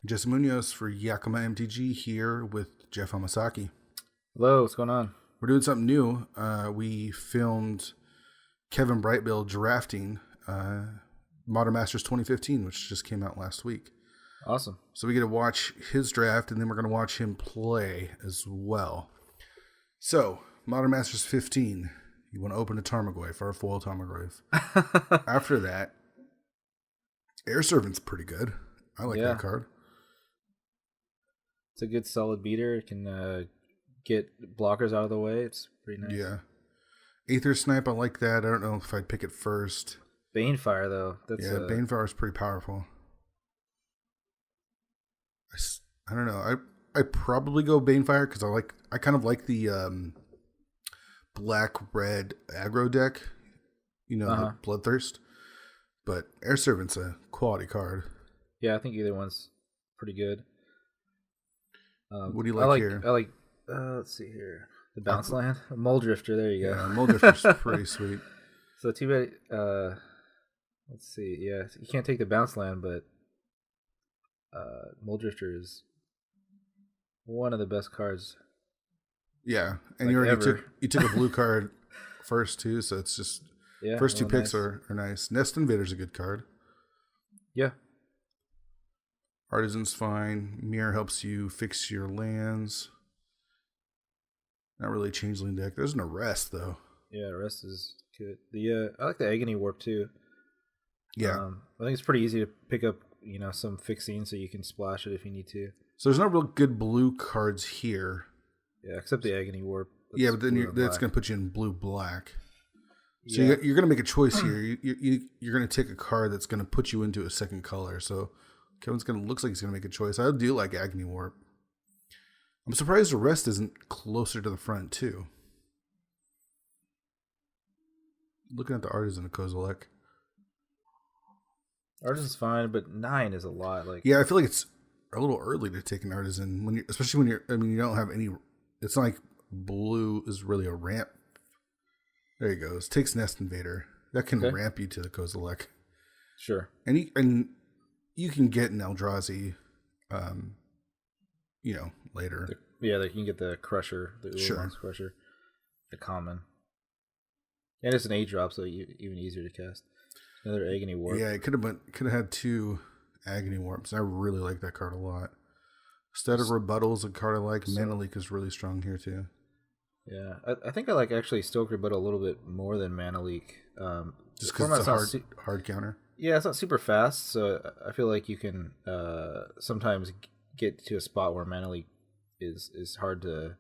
Just Munoz for Yakima MTG here with Geoff Hamasaki. Hello, what's going on? We're doing something new. We filmed Kevin Brightbill drafting Modern Masters 2015, which just came out last week. Awesome. So we get to watch his draft, and then we're going to watch him play as well. So, Modern Masters 15, you want to open a Tarmogoyf or a foil Tarmogoyf. After that, Air Servant's pretty good. I like that card. It's a good solid beater. It can get blockers out of the way. It's pretty nice. Yeah. Aether Snipe, I like that. I don't know if I'd pick it first. Banefire, though. Banefire is pretty powerful. I don't know. I probably go Banefire because I kind of like the black-red aggro deck. You know, the Bloodthirst. But Air Servant's a quality card. Yeah, I think either one's pretty good. What do you like here? I like, let's see here. The bounce land? Mole Drifter, there you go. Yeah, Mole Drifter's pretty sweet. So too bad, let's see, yeah, you can't take the bounce land, but Mole Drifter is one of the best cards. Yeah, and you took a blue card first too, so it's just first two picks are nice. Nest Invader's a good card. Yeah. Artisan's fine. Mirror helps you fix your lands. Not really a changeling deck. There's an Arrest though. Yeah, Arrest is good. I like the Agony Warp too. Yeah. I think it's pretty easy to pick up, some fixing so you can splash it if you need to. So there's no real good blue cards here. Yeah, except the Agony Warp. Yeah, but then that's going to put you in blue-black. So you're going to make a choice here. You're going to take a card that's going to put you into a second color. So Kevin's looks like he's going to make a choice. I do like Agony Warp. I'm surprised the rest isn't closer to the front too. Looking at the Artisan of Kozilek. Artisan's fine, but 9 is a lot. Yeah, I feel like it's a little early to take an Artisan especially when you don't have any. It's not like blue is really a ramp. There he goes. Takes Nest Invader. That can ramp you to the Kozilek. Sure. And you can get an Eldrazi, later. They can get the Crusher, the Ulamog's Crusher, the common. And it's an 8-drop, so even easier to cast. Another Agony Warp. Yeah, it could have had 2 Agony Warps. I really like that card a lot. Static Rebuttal is a card I like. Mana Leak is really strong here too. Yeah, I think I like actually Stoke Rebuttal a little bit more than Mana Leak. Just because it's a hard counter. Yeah, it's not super fast, so I feel like you can sometimes get to a spot where Mana Leak is hard to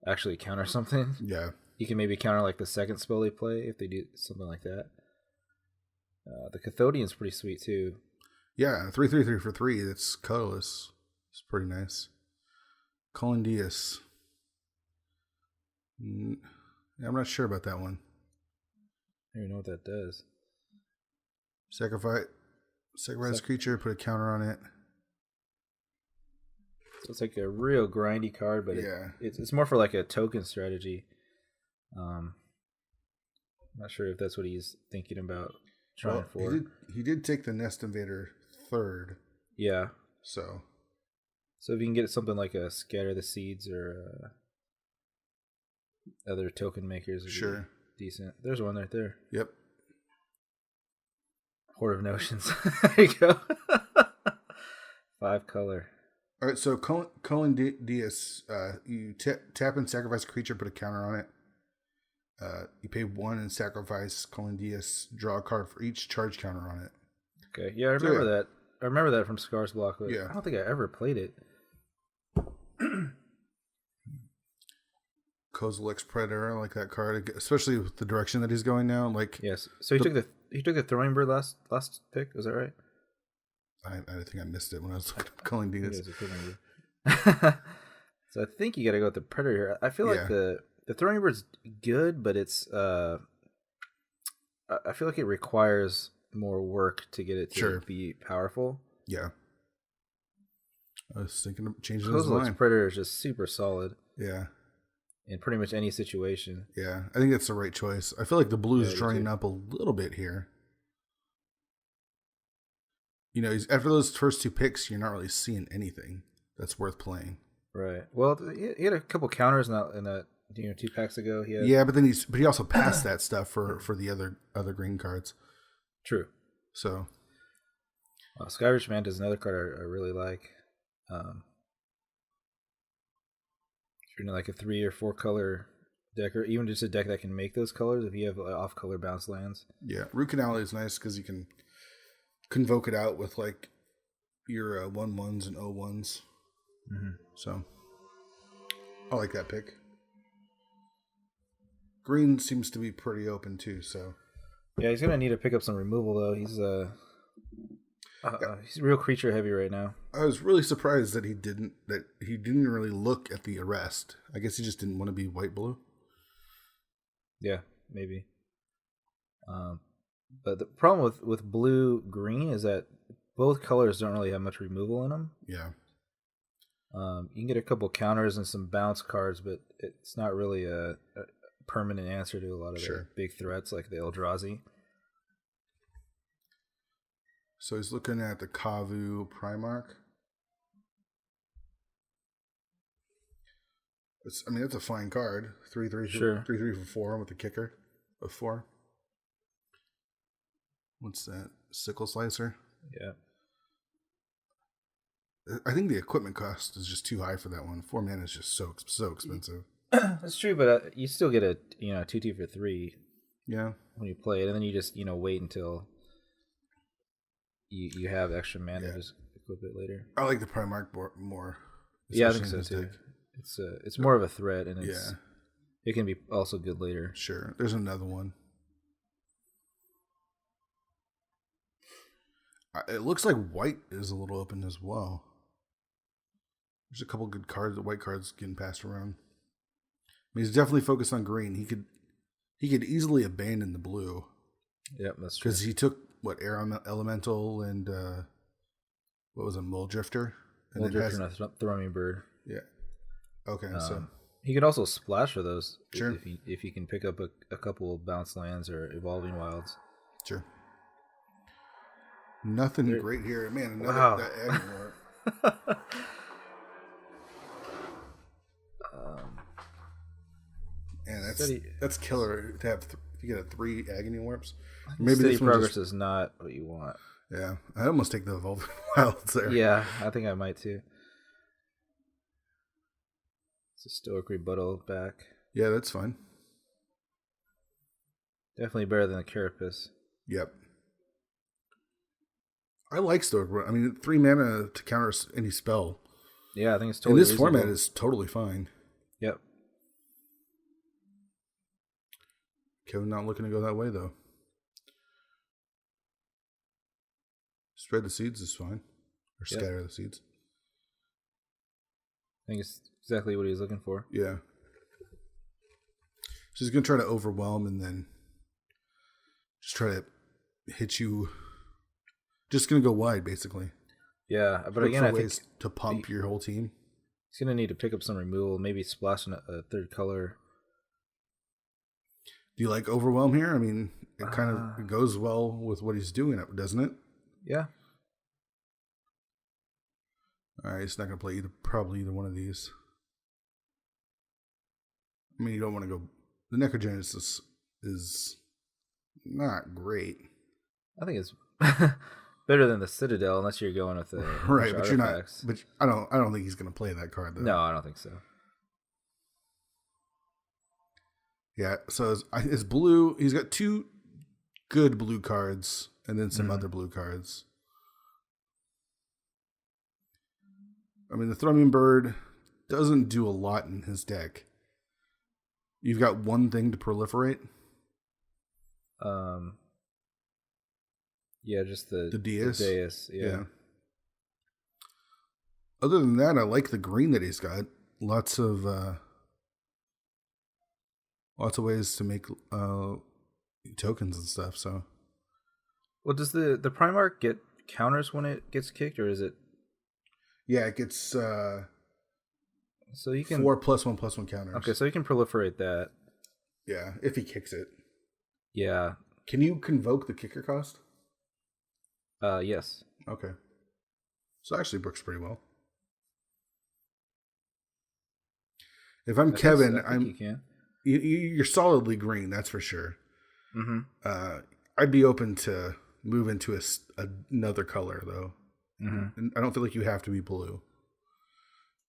actually counter something. Yeah. You can maybe counter like the second spell they play if they do something like that. The Cathodian's pretty sweet too. Yeah, 3/3/3 for 3. That's colorless. It's pretty nice. Colin Diaz. I'm not sure about that one. I don't even know what that does. Sacrifice creature, put a counter on it. So it's like a real grindy card, but it's more for like a token strategy. I'm not sure if that's what he's thinking about trying for. He did take the Nest Invader third. Yeah. So if you can get something like a Scatter the Seeds or other token makers, would be decent. There's one right there. Yep. Horde of Notions. There you go. 5 color. All right, so Colin Diaz, you tap and sacrifice a creature, put a counter on it. You pay 1 and sacrifice Colin Diaz, draw a card for each charge counter on it. Okay, yeah, I remember that. I remember that from Scar's Block, but I don't think I ever played it. Kozilek's Predator, I like that card, especially with the direction that he's going now. Yes, so he took the Throwing Bird last pick. Was that right? I think I missed it when I was looking at Colin Diaz. So I think you got to go with the Predator here. I feel like the Throwing Bird's good, but it's I feel like it requires more work to get it to be powerful. Yeah. I was thinking of changing his line. Predator is just super solid. Yeah. In pretty much any situation. Yeah, I think that's the right choice. I feel like the blue is drying up a little bit here. after those first 2 picks, you're not really seeing anything that's worth playing. Right. Well, he had a couple counters in that 2 packs ago. Yeah, but he also passed that stuff for the other green cards. True. So, Skyrich Manta is another card I really like. If you're in like a 3 or 4 color deck, or even just a deck that can make those colors, if you have off color bounce lands. Yeah, Root Canal is nice because you can convoke it out with like your 1/1s and 0/1s. Mm-hmm. So, I like that pick. Green seems to be pretty open too. So, yeah, he's gonna need to pick up some removal though. He's real creature heavy right now. I was really surprised that he didn't really look at the arrest. I guess he just didn't want to be white blue. Yeah, maybe. But the problem with blue green is that both colors don't really have much removal in them. Yeah. You can get a couple counters and some bounce cards, but it's not really a permanent answer to a lot of the big threats like the Eldrazi. So he's looking at the Kavu Primarch. It's a fine card. 3/3 3/3 for 4 with the kicker of 4. What's that? Sickle Slicer? Yeah. I think the equipment cost is just too high for that one. 4 mana is just so expensive. That's true, but you still get a 2/2 for 3. Yeah. When you play it, and then you just wait until you have extra mana to just equip it later. I like the Primarch more. Yeah, I think so too. It's more of a threat, and it can be also good later. Sure. There's another one. It looks like white is a little open as well. There's a couple good cards, the white cards getting passed around. He's definitely focused on green. He could easily abandon the blue. Yep, that's true. Because he took Air Elemental and what was it, Muldrifter? Muldrifter and a Thrumming Bird. Yeah. Okay, so he could also splash for those. Sure. If he can pick up a couple of bounce lands or evolving wilds. Sure. Nothing great here, man. That Agmore. And that's killer to have. You get 3 Agony Warps. Maybe Steady Progress is not what you want. Yeah, I almost take the Evolving Wilds there. Yeah, I think I might too. It's a Stoic Rebuttal back. Yeah, that's fine. Definitely better than the Carapace. Yep. I like Stoic. 3 mana to counter any spell. Yeah, I think it's totally in this format is totally fine. Yep. Kevin not looking to go that way though. Spread the seeds is fine, or scatter the seeds. I think it's exactly what he was looking for. Yeah. So he's gonna try to overwhelm and then just try to hit you. Just gonna go wide, basically. Yeah, but again, I think to pump your whole team. He's gonna need to pick up some removal, maybe splash a 3rd color. Do you like overwhelm here? It kind of goes well with what he's doing, doesn't it? Yeah. All right, he's not gonna play probably either one of these. You don't want to go. The Necrogenesis is not great. I think it's better than the Citadel, unless you're going with the right. But artifacts. You're not. But I don't think he's gonna play that card though. No, I don't think so. Yeah, so his blue, he's got 2 good blue cards and then some other blue cards. The Thrumming Bird doesn't do a lot in his deck. You've got one thing to proliferate. Yeah, just the Deus. The Deus, yeah. Other than that, I like the green that he's got. Lots of ways to make tokens and stuff. So, well, does the Primarch get counters when it gets kicked, or is it? Yeah, it gets. So you can 4+1/+1 counters. Okay, so you can proliferate that. Yeah, if he kicks it. Yeah. Can you convoke the kicker cost? Yes. Okay. So it actually works pretty well. If I'm Kevin, you're solidly green, that's for sure. Mm-hmm. I'd be open to move into another color, though. Mm-hmm. I don't feel like you have to be blue.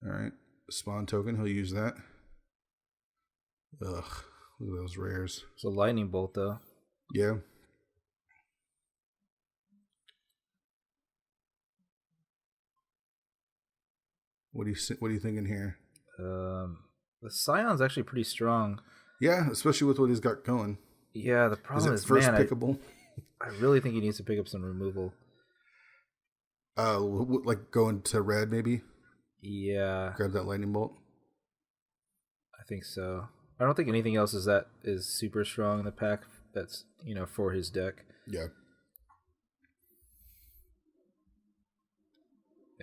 All right. Spawn token, he'll use that. Ugh. Look at those rares. It's a lightning bolt, though. Yeah. What are you thinking here? The Scion's actually pretty strong. Yeah, especially with what he's got going. Yeah, the problem is first pickable. I really think he needs to pick up some removal. Like going to red, maybe? Yeah. Grab that lightning bolt? I think so. I don't think anything else is super strong in the pack that's, for his deck. Yeah.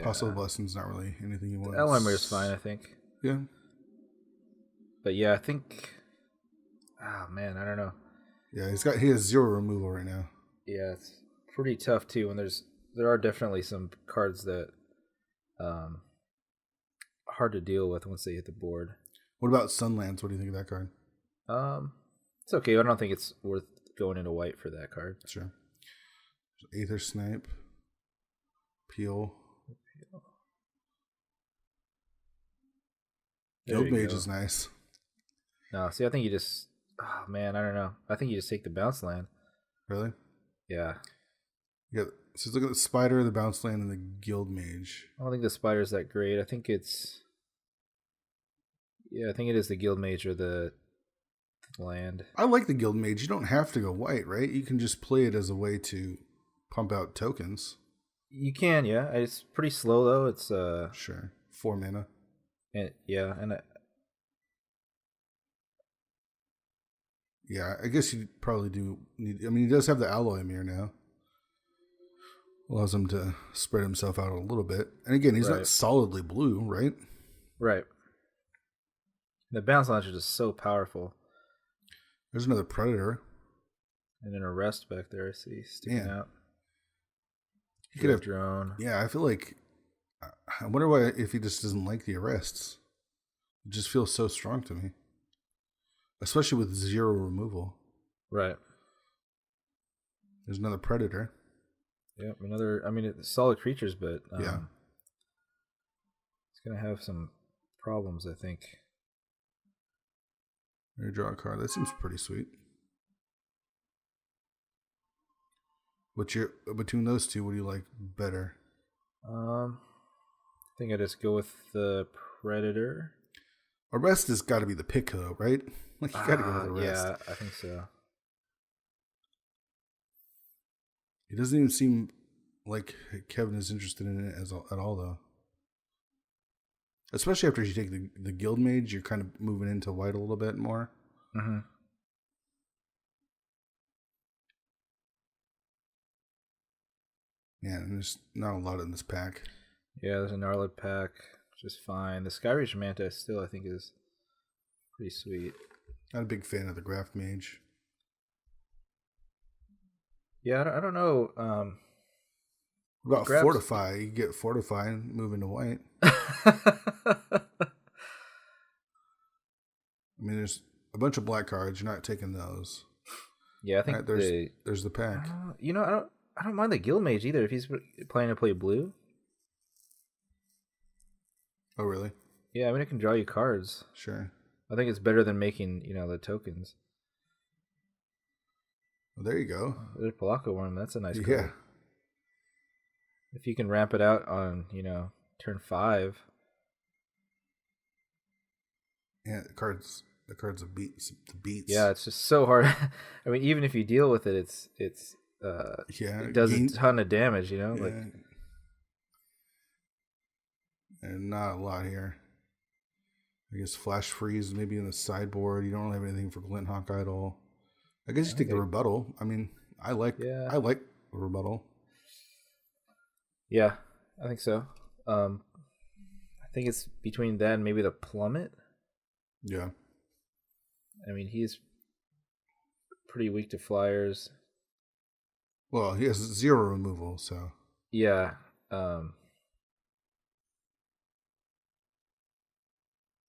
Possible Blessing's not really anything you want. Elmer is fine, I think. Yeah. But yeah, I think... Oh, man, I don't know. Yeah, he has 0 removal right now. Yeah, it's pretty tough, too, and there are definitely some cards that hard to deal with once they hit the board. What about Sunlands? What do you think of that card? It's okay. I don't think it's worth going into white for that card. Sure. Aether Snipe. Peel. Guild Mage is nice. No, see, I think you just... Oh, man, I don't know. I think you just take the bounce land. Really? Yeah. So look at the Spider, the bounce land, and the Guild Mage. I don't think the Spider's that great. I think it's... Yeah, I think it is the Guild Mage or the land. I like the Guild Mage. You don't have to go white, right? You can just play it as a way to pump out tokens. You can, yeah. It's pretty slow, though. It's... Sure. 4 mana. Yeah, I guess you probably do need... I mean, he does have the Alloy Mirror now. Allows him to spread himself out a little bit. And again, he's not solidly blue, right? Right. The bounce launcher is just so powerful. There's another Predator. And an Arrest back there, I see, sticking out. He could have drone. Yeah, I feel like... I wonder why if he just doesn't like the arrests. It just feels so strong to me. Especially with 0 removal. Right. There's another Predator. Yep, another... I mean, it's solid creatures, but... yeah. It's going to have some problems, I think. You draw a card. That seems pretty sweet. Between those two, what do you like better? I think I just go with the Predator. Arrest has got to be the pick, though, right? Like, you got to go with Arrest. Yeah, I think so. It doesn't even seem like Kevin is interested in it at all, though. Especially after you take the Guild Mage, you're kind of moving into white a little bit more. Mm-hmm. Yeah, and there's not a lot in this pack. Yeah, there's a Gnarlid pack, which is fine. The Skyreach Manta still, I think, is pretty sweet. Not a big fan of the Graft Mage. Yeah, I don't know. What about Fortify? You get Fortify and move into white. I mean, there's a bunch of black cards. You're not taking those. Yeah, I think there's the pack. I don't mind the Guild Mage either if he's planning to play blue. Oh, really? Yeah, I mean, it can draw you cards. Sure. I think it's better than making, the tokens. Well, there you go. There's Palaka Worm. That's a nice card. Yeah. If you can ramp it out on, turn 5. Yeah, the cards are beats. Yeah, it's just so hard. I mean, even if you deal with it, it does a ton of damage, Yeah. And not a lot here. I guess Flash Freeze maybe in the sideboard. You don't really have anything for Glint Hawk Idol. I guess you take the Rebuttal. I mean, I like Rebuttal. Yeah, I think so. I think it's between that and maybe the Plummet. Yeah. I mean, he's pretty weak to flyers. Well, he has 0 removal, so... Yeah.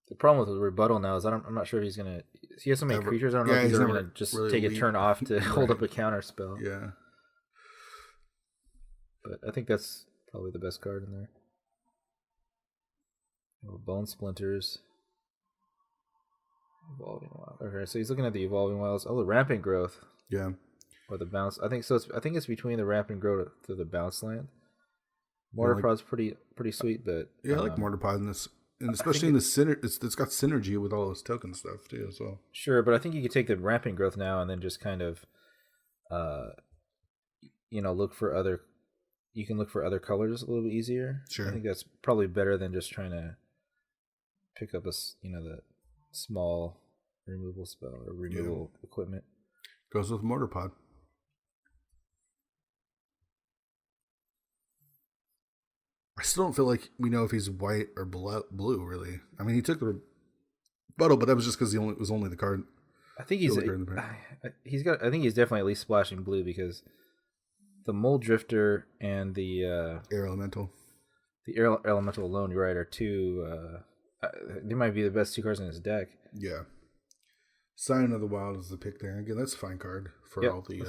The problem with the rebuttal now is I'm not sure if he's gonna. He has so many creatures. I don't know if he's ever gonna just really take a turn off to hold up a counter spell. Yeah. But I think that's probably the best card in there. Oh, Bone Splinters. Evolving Wild. Okay, so he's looking at the Evolving Wilds. Oh, the Rampant Growth. Yeah. Or the Bounce. I think so. I think it's between the Rampant Growth to the Bounce Land. Mortar Pod's pretty sweet, but yeah, I like Mortar Pod in this. And especially in the it's got synergy with all those token stuff too as well. Sure, but I think you could take the Rampant Growth now and then just kind of, look for other. You can look for other colors a little bit easier. Sure, I think that's probably better than just trying to pick up the small removal spell or removal equipment. Goes with Mortar Pod. I still don't feel like we know if he's white or blue. Really, I mean, he took the rebuttal, but that was just because he was only the card. I think he's got. I think he's definitely at least splashing blue because the Mold Drifter and the Air Elemental, Elemental alone, you're right, are two. They might be the best two cards in his deck. Yeah, Sign of the Wild is the pick there. Again, that's a fine card for all the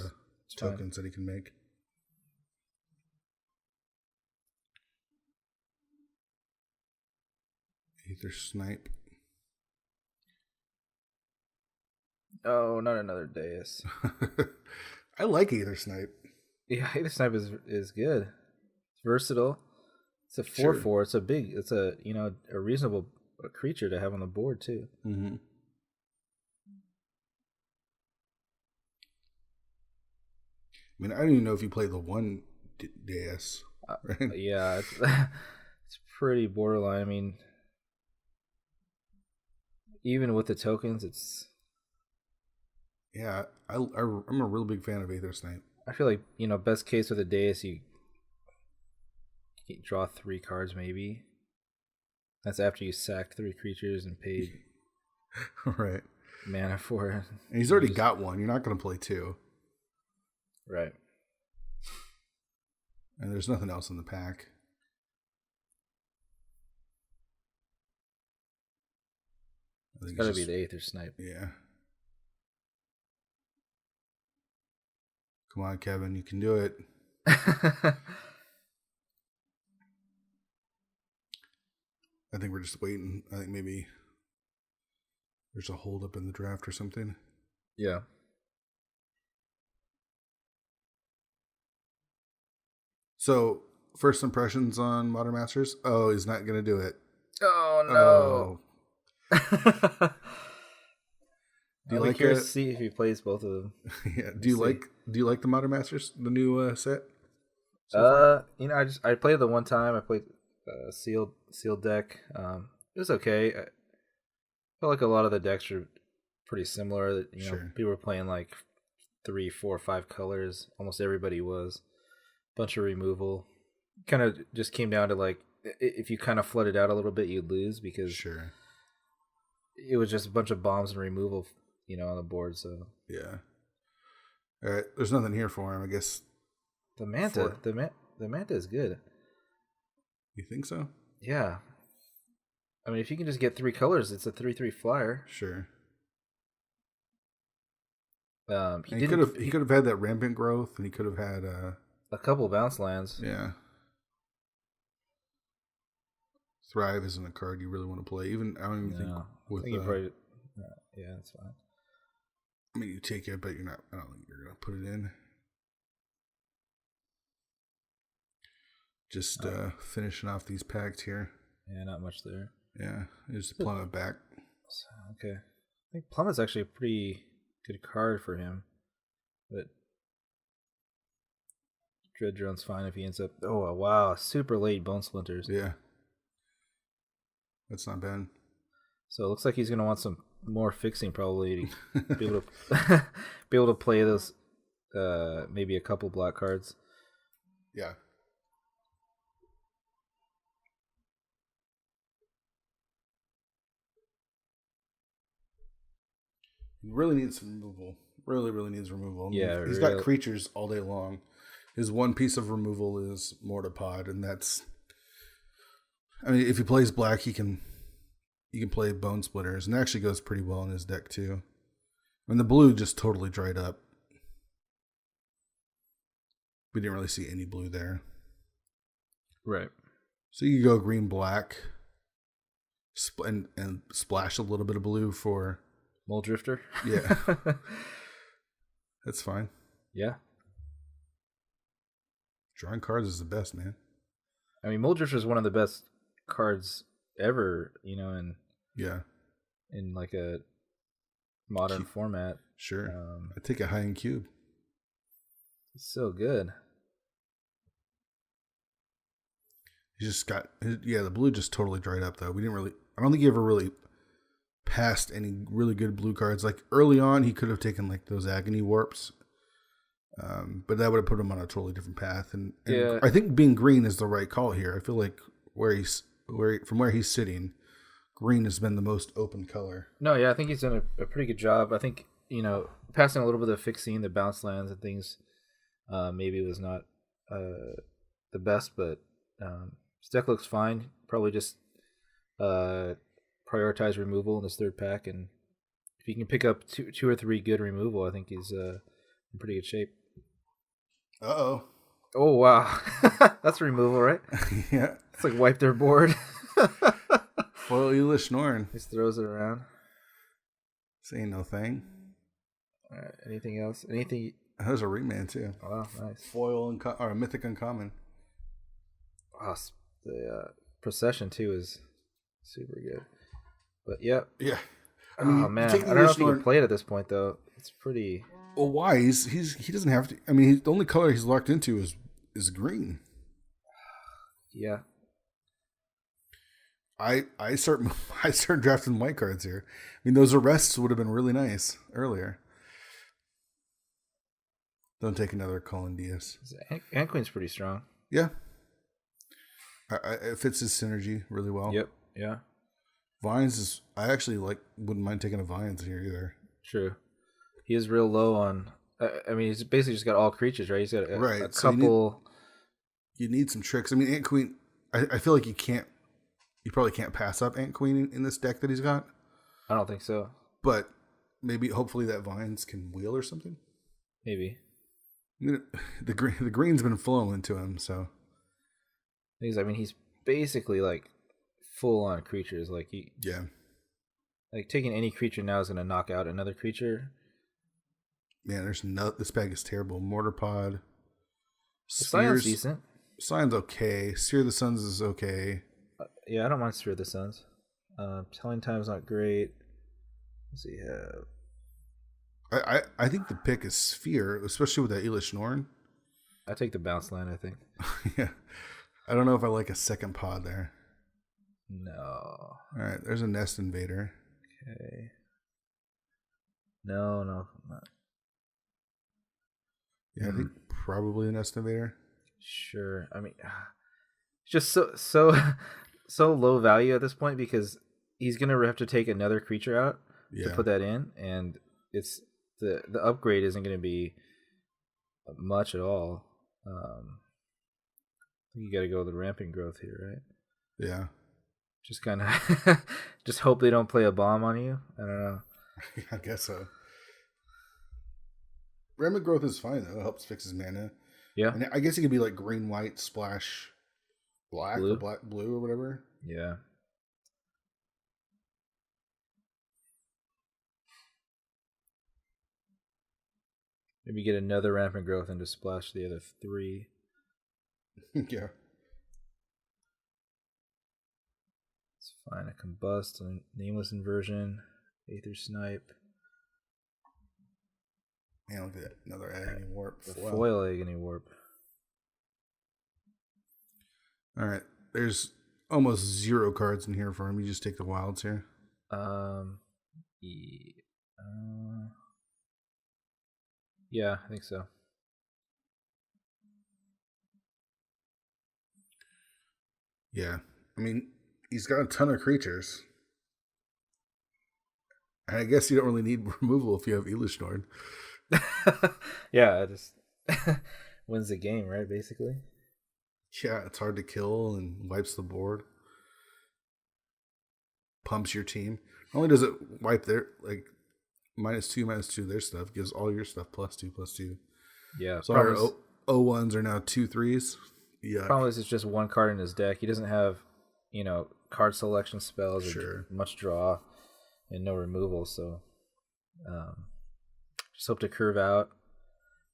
tokens that he can make. Aether Snipe. Oh, not another Deus. I like Aether Snipe. Yeah, Aether Snipe is good. It's versatile. It's a 4/4. Sure. It's a reasonable creature to have on the board too. Mm-hmm. I mean, I don't even know if you play the one Deus. Right? Yeah, it's pretty borderline. I mean, even with the tokens, it's... Yeah, I'm a real big fan of Aether Snipe. I feel like, best case with a Deus, you draw 3 cards maybe. That's after you sacked 3 creatures and paid right mana for it. And he's already got one. You're not going to play 2. Right. And there's nothing else in the pack. It's got to be the Aether Snipe. Yeah. Come on, Kevin. You can do it. I think we're just waiting. I think maybe there's a holdup in the draft or something. Yeah. So, first impressions on Modern Masters? Oh, he's not going to do it. Oh, no. Oh. Do you like to see if he plays both of them? Yeah. Do you like the Modern Masters, the new set? I played the one time. I played sealed deck. It was okay. I feel like a lot of the decks are pretty similar. Sure. People were playing like 3, 4, 5 colors. Almost everybody was. Bunch of removal. Kind of just came down to like if you kind of flooded out a little bit, you'd lose because it was just a bunch of bombs and removal, on the board. So yeah. All right, there's nothing here for him, I guess. The Manta, the Manta is good. You think so? Yeah. I mean, if you can just get 3 colors, it's a 3/3 flyer. Sure. He could have had that Rampant Growth, and he could have had a couple of bounce lands. Yeah. Thrive isn't a card you really want to play. Even I don't even think with. I think probably, yeah, that's fine. I mean, you take it, but you're not. I don't think you're gonna put it in. Just finishing off these packs here. Yeah, not much there. Yeah, just Plummet back. Okay, I think Plummet's actually a pretty good card for him, but Dread Drone's fine if he ends up. Oh wow, super late Bone Splinters. Yeah, that's not bad. So it looks like he's gonna want some more fixing probably to be able to be able to play those maybe a couple black cards. Yeah. He really needs some removal. Really needs removal. Yeah, he's got creatures all day long. His one piece of removal is Mortipod, and that's. I mean, if he plays black, he can play Bone Splitters, and it actually goes pretty well in his deck too. And the blue just totally dried up. We didn't really see any blue there. Right. So you go green, black, and splash a little bit of blue for Mole Drifter. Yeah. That's fine. Yeah. Drawing cards is the best, man. I mean, Mole Drifter is one of the best cards ever, in like a modern format. Sure. I take a high end cube. It's so good. He just got the blue just totally dried up though. I don't think he ever really passed any really good blue cards. Like early on he could have taken like those Agony Warps. But that would have put him on a totally different path. And I think being green is the right call here. I feel like from where he's sitting, green has been the most open color. No, yeah, I think he's done a pretty good job. I think, passing a little bit of fixing the bounce lands and things maybe was not the best, but his deck looks fine. Probably just prioritize removal in this third pack, and if he can pick up two or three good removal, I think he's in pretty good shape. Uh-oh. Oh, wow. That's removal, right? Yeah. It's like wipe their board. Foil Elish Norn. Just throws it around. This ain't no thing. All right, anything else? Anything? There's a Reman, too. Oh, wow, nice. Foil or a Mythic Uncommon. Oh, the Procession, too, is super good. But, yeah. Yeah. I mean, man. I don't know if you can play it at this point, though. It's pretty... Well, why? He doesn't have to... I mean, the only color he's locked into is green. Yeah. I start drafting white cards here. I mean, those arrests would have been really nice earlier. Don't take another Colin Diaz. Ant Queen's pretty strong. Yeah. It fits his synergy really well. Yep. Yeah. Vines is... I actually wouldn't mind taking a Vines here either. True. He is real low on... I mean, he's basically just got all creatures, right? He's got a couple... You need some tricks. I mean, Ant Queen... I feel like you probably can't pass up Ant Queen in this deck that he's got. I don't think so. But maybe, hopefully, that Vines can wheel or something. Maybe. The green's been flowing to him, so... I mean, he's basically, full on creatures. Yeah. Taking any creature now is going to knock out another creature. Man, this bag is terrible. Mortarpod. Scion's decent. Scion's okay. Seer of the Suns is okay. Yeah, I don't mind Seer of the Suns. Telling Time's not great. Let's see. I think the pick is Sphere, especially with that Elish Norn. I take the bounce line, I think. Yeah. I don't know if I like a second pod there. No. All right, there's a Nest Invader. Okay. No, not. Yeah, I think probably a Nest Invader. Sure. I mean, it's just so low value at this point because he's gonna have to take another creature out to put that in, and it's the upgrade isn't gonna be much at all. You got to go with the rampant growth here, right? Yeah. Just kind of just hope they don't play a bomb on you. I don't know. I guess so. Rampant growth is fine though. It helps fix his mana. Yeah. And I guess it could be like green, white, splash, black, blue. Or black, blue, or whatever. Yeah. Maybe get another rampant growth and just splash the other three. Yeah. It's fine. A Combust, a Nameless Inversion, Aether Snipe. Man, look at that. Another Agony Warp. Foil Agony Warp. Alright. There's almost 0 cards in here for him. You just take the wilds here. Yeah, I think so. Yeah. I mean, he's got a ton of creatures. And I guess you don't really need removal if you have Elish Norn. Yeah, I just wins the game, right? Basically. Yeah, it's hard to kill and wipes the board. Pumps your team. Not only does it wipe their like -2/-2 their stuff, gives all your stuff +2/+2. Yeah. So our O1s are now 2/3s. Yeah. Problem is, it's just one card in his deck. He doesn't have, card selection spells or much draw and no removal. So, just hope to curve out,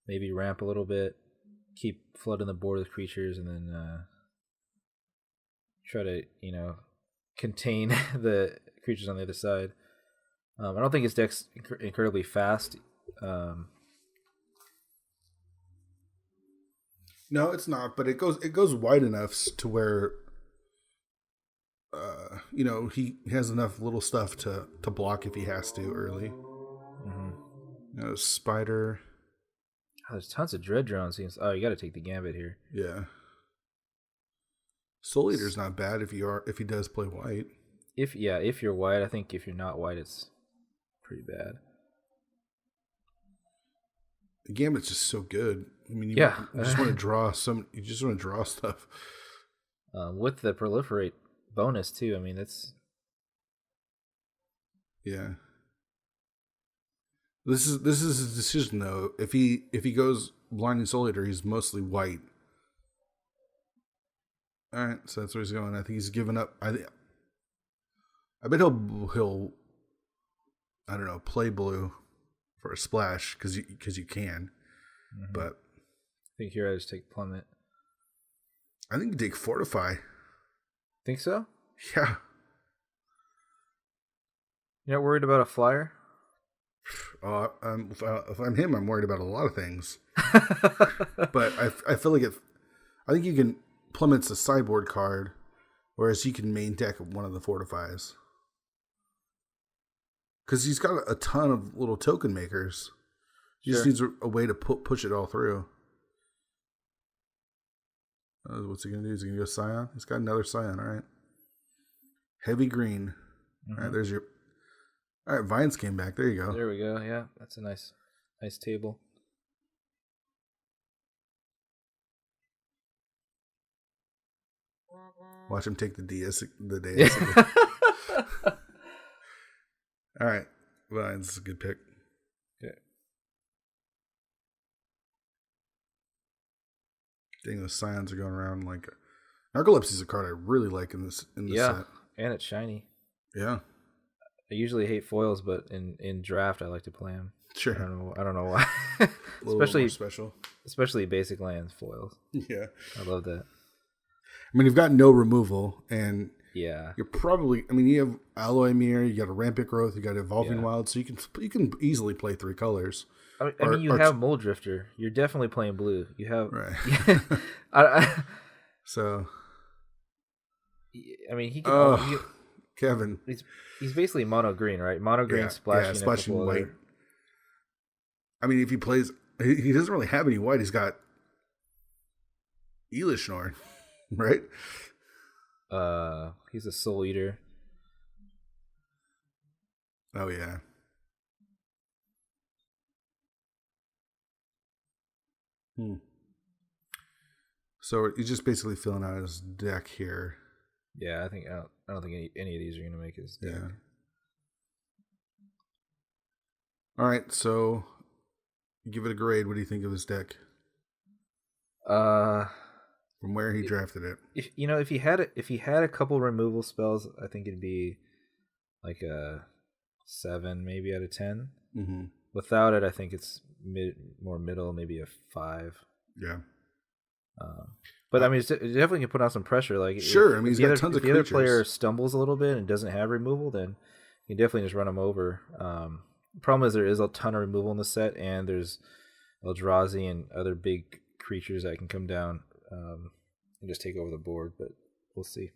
maybe ramp a little bit, keep flooding the board with creatures, and then try to contain the creatures on the other side. I don't think his deck's incredibly fast. No, it's not, but it goes wide enough to where he has enough little stuff to block if he has to early. Mm-hmm. Spider. Oh, there's tons of dread drones. Oh, you got to take the gambit here. Yeah. Soul Eater's not bad if he does play white. If you're white, I think if you're not white, it's pretty bad. The gambit's just so good. I mean, you just want to draw You just want to draw stuff. With the proliferate bonus too. I mean, it's. Yeah. This is his decision though. If he goes Blinding Soul Eater, he's mostly white. All right, so that's where he's going. I think he's given up. I bet he'll I don't know, play blue for a splash because you can. Mm-hmm. But I think here I just take Plummet. I think you take Fortify. Think so? Yeah. You're not worried about a flyer? If I'm him, I'm worried about a lot of things. But I feel like I think you can. Plummet's a sideboard card, whereas he can main deck one of the Fortifies. Because he's got a ton of little token makers. He just needs a way to push it all through. What's he going to do? Is he going to go Scion? He's got another Scion, all right. Heavy green. Mm-hmm. All right, there's your... All right, Vines came back. There you go. There we go. Yeah, that's a nice table. Watch him take the dais. All right, Vines is a good pick. Okay. Dang, those Scions are going around like... Narcolepsy is a card I really like in this set. And it's shiny. Yeah. I usually hate foils, but in draft I like to play them. Sure. I don't know why. Especially more special. Especially basic lands foils. Yeah. I love that. I mean, you've got no removal, and you're probably... I mean, you have Alloy Mirror, you got a Rampant Growth, you got Evolving Wild, so you can easily play 3 colors. I mean, you have Mold Drifter. You're definitely playing blue. You have... Right. So... I mean, he can... Kevin. He's basically mono green, right? Mono green splashing white. Other... I mean, if he plays... He doesn't really have any white. He's got Elishnorn, right? He's a Soul Eater. Oh, yeah. So he's just basically filling out his deck here. Yeah, I don't think any of these are going to make his deck. Yeah. All right, so give it a grade. What do you think of his deck? From where he drafted it. If he had a couple removal spells, I think it'd be like a 7 maybe out of 10. Mm-hmm. Without it, I think it's more middle, maybe a 5. Yeah. But I mean, it definitely can put on some pressure. Like, sure, I mean, he's got tons of creatures. If the other player stumbles a little bit and doesn't have removal, then you can definitely just run him over. The problem is there is a ton of removal in the set, and there's Eldrazi and other big creatures that can come down and just take over the board. But we'll see.